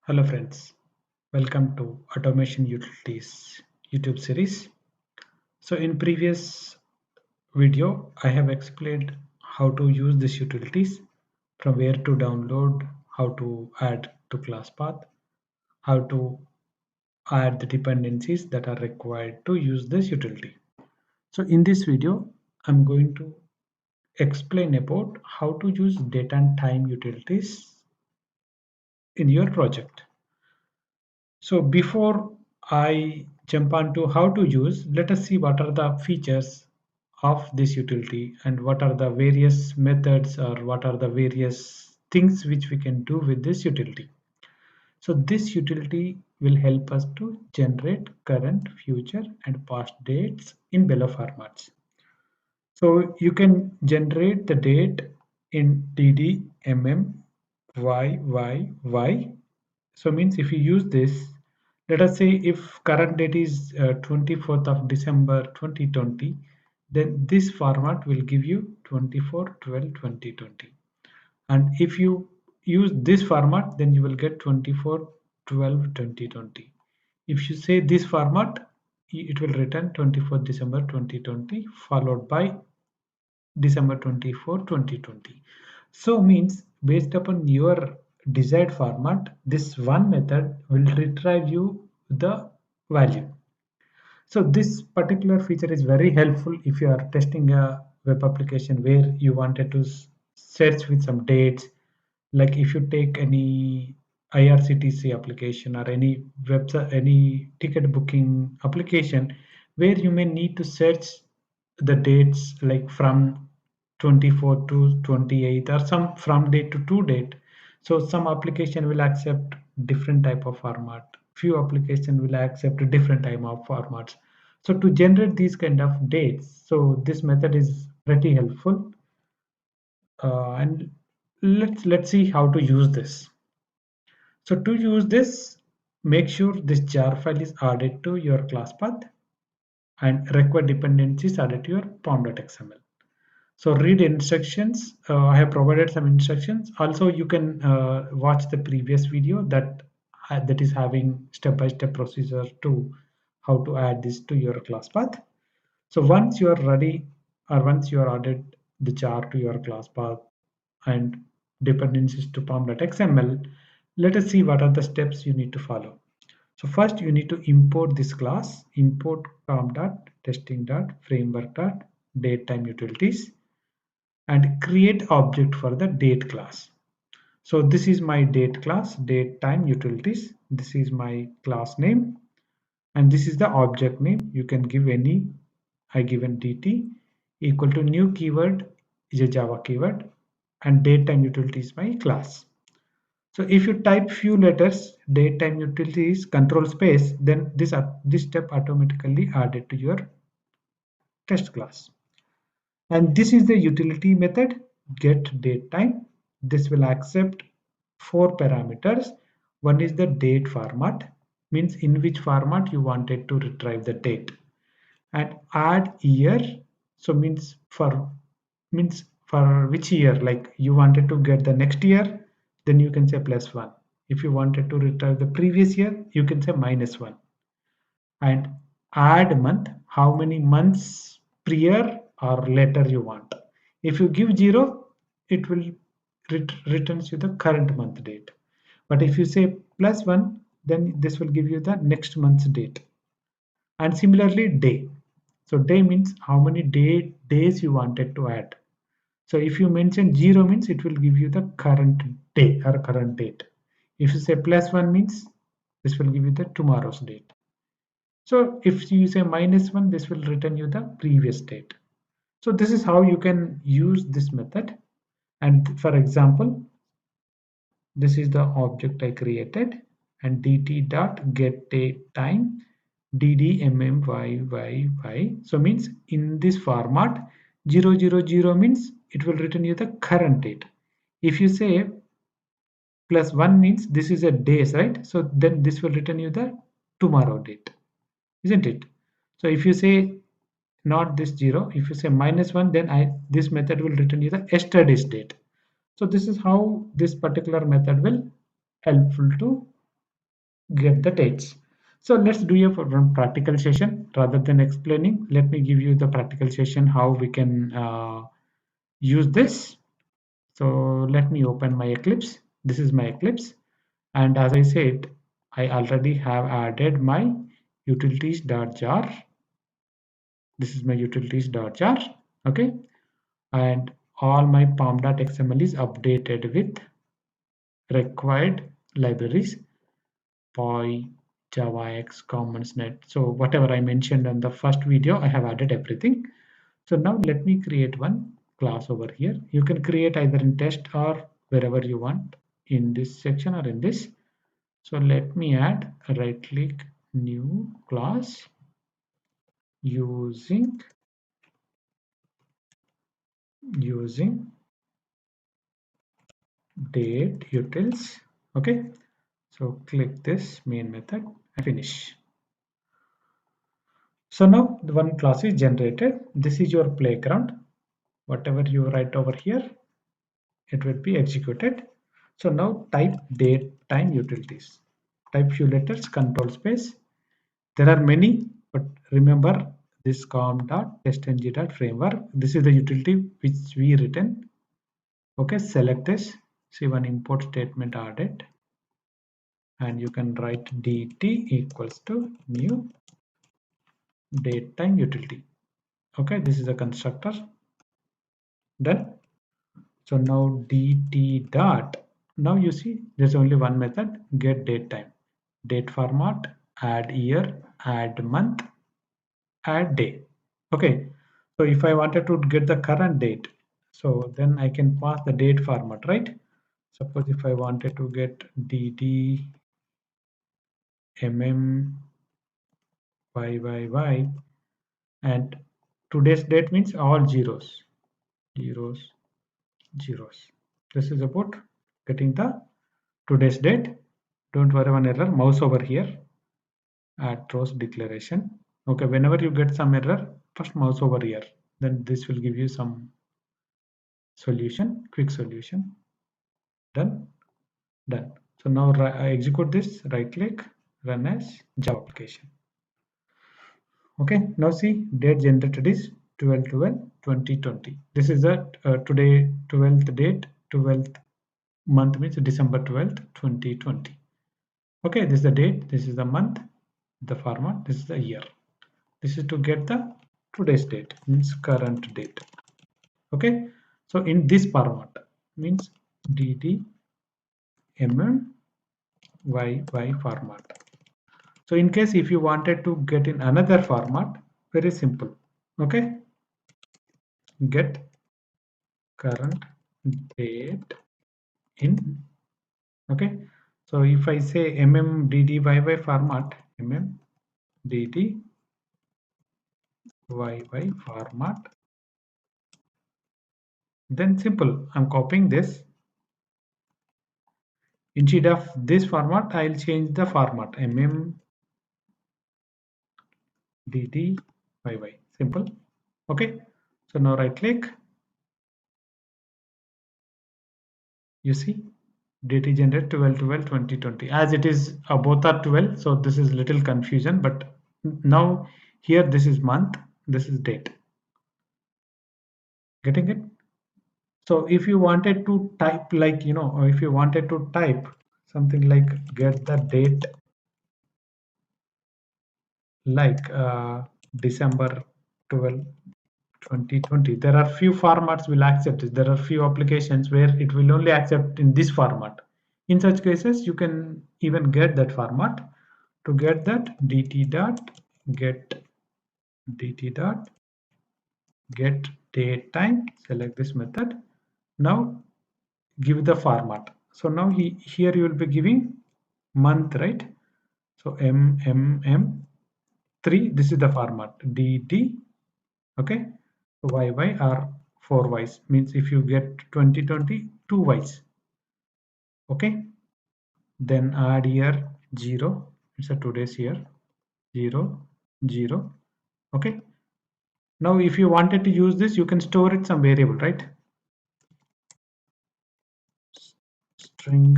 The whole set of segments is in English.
Hello friends, welcome to Automation Utilities YouTube series. So in previous video, I have explained how to use these utilities, from where to download, how to add to class path, how to add the dependencies that are required to use this utility. So in this video, I'm going to explain about how to use date and time utilities in your project. So before I jump on to how to use, let us see what are the features of this utility and what are the various methods or what are the various things which we can do with this utility. So this utility will help us to generate current, future and past dates in below formats. So you can generate the date in dd-mm-yyyy. So means if you use this, let us say if current date is 24th of December 2020, then this format will give you 24/12/2020. And if you use this format, then you will get 24/12/2020. If you say this format, it will return 24th December 2020 followed by December 24, 2020. So means based upon your desired format, this one method will retrieve you the value. So this particular feature is very helpful if you are testing a web application where you wanted to search with some dates. Like if you take any IRCTC application or any website, any ticket booking application where you may need to search the dates like from 24 to 28 or some from date to date. So some application will accept different type of format, few application will accept different type of formats. So to generate these kind of dates, so this method is pretty helpful. And let's see how to use this. So to use this, make sure this jar file is added to your class path and required dependencies added to your pom.xml. So read instructions. I have provided some instructions. Also, you can watch the previous video that is having step-by-step procedure to how to add this to your class path. So once you are ready, or once you are added the jar to your class path and dependencies to pom.xml, let us see what are the steps you need to follow. So first you need to import this class, import com.testing.framework.datetime utilities and create object for the date class. So this is my date class, date time utilities. This is my class name and this is the object name. You can give any. I given dt equal to new keyword is a Java keyword and date time utility is my class. So if you type few letters, date time utilities control space, then this step automatically added to your test class. And this is the utility method get date time. This will accept four parameters. One is the date format, means in which format you wanted to retrieve the date, and add year. So means for which year, like you wanted to get the next year, then you can say +1. If you wanted to retrieve the previous year, you can say -1. And add month, how many months prior or later you want. If you give 0, it will returns you the current month date. But if you say +1, then this will give you the next month's date. And similarly day. So day means how many days you wanted to add. So if you mention 0 means it will give you the current day or current date. If you say +1 means this will give you the tomorrow's date. So if you say -1, this will return you the previous date. So this is how you can use this method. And for example, this is the object I created and dt.getDateTime dd-mm-yyyy. So means in this format 000 means it will return you the current date. If you say +1 means this is a days, right? So then this will return you the tomorrow date, isn't it? So if you say not this 0, if you say -1, then this method will return you the yesterday's date. So this is how this particular method will helpful to get the dates. So let's do a one practical session rather than explaining. Let me give you the practical session how we can use this. So let me open my Eclipse. This is my Eclipse, and as I said, I already have added my utilities.jar. This is my utilities.jar. Okay, and all my pom.xml is updated with required libraries, Py, JavaX, CommonsNet. So whatever I mentioned in the first video, I have added everything. So now let me create one class over here. You can create either in test or wherever you want in this section or in this. So let me add a right click new class using date utils. Okay, so click this main method and finish. So now the one class is generated. This is your playground. Whatever you write over here, it will be executed. So now type date time utilities. Type few letters, control space. There are many, but remember this com.testng.framework. This is the utility which we written. Okay, select this. See one import statement added, and you can write dt equals to new date time utility. Okay, this is a constructor. Done. So now dt dot. Now you see there's only one method, get date time. Date format, add year, add month, add day. Okay. So if I wanted to get the current date, so then I can pass the date format, right? Suppose if I wanted to get dd-mm-yyyy, and today's date means all zeros, zeros, zeros. This is about getting the today's date. Don't worry one error, mouse over here, add throws declaration. Okay, whenever you get some error, first mouse over here, then this will give you some solution, quick solution. Done. Done. So now I execute this, right click, run as Java application. Okay, now see date generated is 12/12/2020. This is the today 12th date, 12th month means December 12th, 2020. Okay, this is the date, this is the month, the format, this is the year. This is to get the today's date, means current date. Okay, so in this format means dd-mm-yyyy format. So in case if you wanted to get in another format, very simple. Okay, get current date in. Okay, so if I say mmddyy format, mmddyy format, then simple, I'm copying this. Instead of this format, I'll change the format mmddyy. Simple. Okay, so now right click. You see date is generated 12/12/2020. As it is both are 12, so this is little confusion, but now here this is month, this is date. Getting it? So if you wanted to type, like, or if you wanted to type something like get the date, like December 12, 2020, there are few formats will accept it. There are few applications where it will only accept in this format. In such cases, you can even get that format. To get that, dt dot get date time. Select this method. Now give the format. So now here you will be giving month, right? So M3. This is the format. dd. Okay. YY are 4 Ys, means if you get 2020, 2 Ys. Okay, then add year 0, it's a today's year, 0 0. Okay, now if you wanted to use this, you can store it some variable, right? String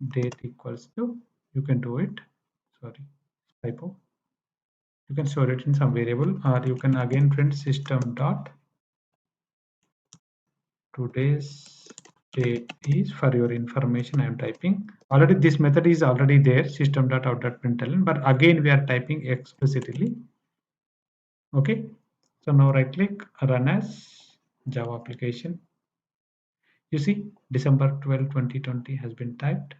date equals to, you can do it, sorry, typo, you can store it in some variable, or you can again print system dot today's date is, for your information I am typing already, this method is already there, system dot out dot println, but again we are typing explicitly. Okay, so now right click, run as Java application. You see December 12, 2020 has been typed.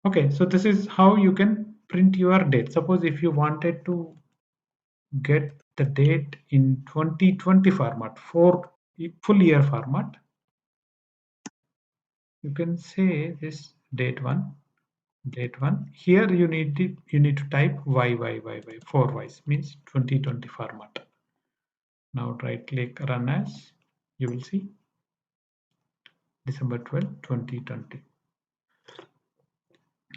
Okay, so this is how you can print your date. Suppose if you wanted to get the date in 2020 format, for full year format, you can say this date one. Here you need to type y 4 y's means 2020 format. Now right click, run as, you will see December 12, 2020.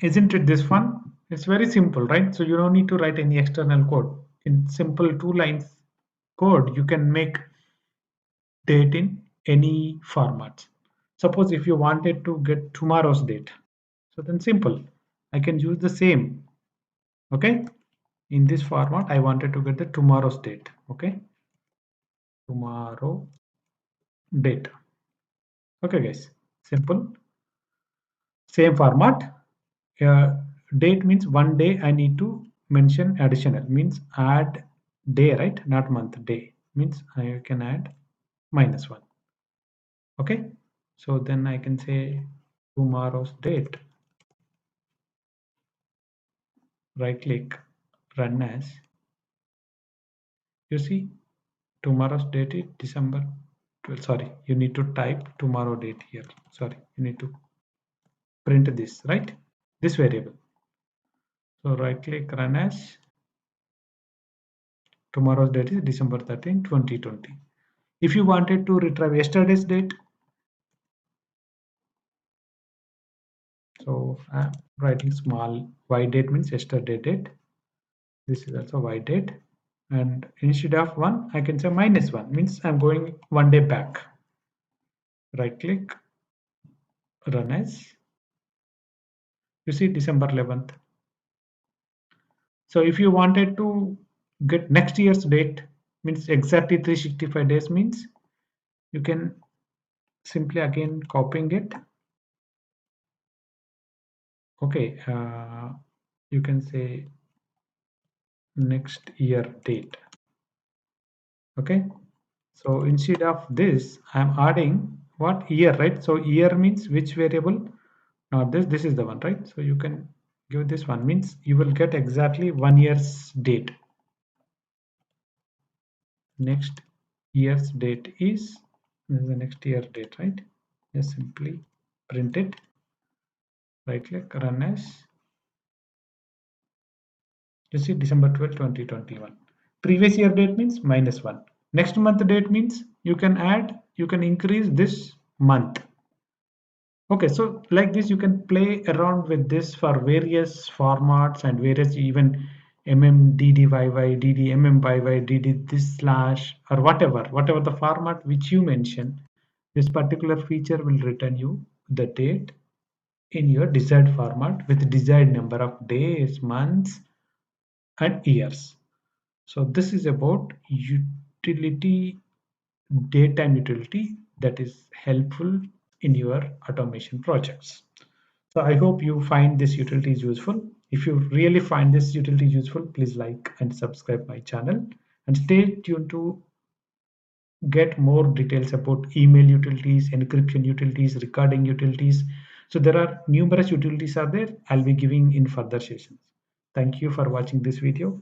Isn't it this fun? It's very simple, right? So you don't need to write any external code. In simple 2 lines code, you can make date in any format. Suppose if you wanted to get tomorrow's date, so then simple, I can use the same. Okay, in this format, I wanted to get the tomorrow's date. Okay, tomorrow date. Okay, guys, simple, same format. uh, Date means one day, I need to mention additional, means add day, right? Not month, day means I can add -1. Okay, so then I can say tomorrow's date, right click, run as. You see tomorrow's date is December 12. Sorry, you need to type tomorrow date here. Sorry, you need to print this, right? This variable. So right click, run as. Tomorrow's date is December 13, 2020. If you wanted to retrieve yesterday's date, so I'm writing small y date means yesterday date. This is also y date. And instead of 1, I can say -1 means I'm going one day back. Right click, run as. You see December 11th. So if you wanted to get next year's date, means exactly 365 days, means you can simply again copying it. Okay, you can say next year date. Okay, so instead of this, I'm adding what, year, right? So year means which variable? Not this, this is the one, right? So you can give this one, means you will get exactly 1 year's date. Next year's date is, this is the next year date, right? Just simply print it, right click, run as. You see December 12, 2021. Previous year date means -1. Next month date means you can add, you can increase this month. Okay, so like this, you can play around with this for various formats and various, even dd-yy, dd-mm-yy, dd this slash, or whatever the format which you mention. This particular feature will return you the date in your desired format with desired number of days, months, and years. So this is about utility, daytime utility, that is helpful in your automation projects. So I hope you find this utility is useful. If you really find this utility useful, please like and subscribe my channel, and stay tuned to get more details about email utilities, encryption utilities, recording utilities. So there are numerous utilities are there. I'll be giving in further sessions. Thank you for watching this video.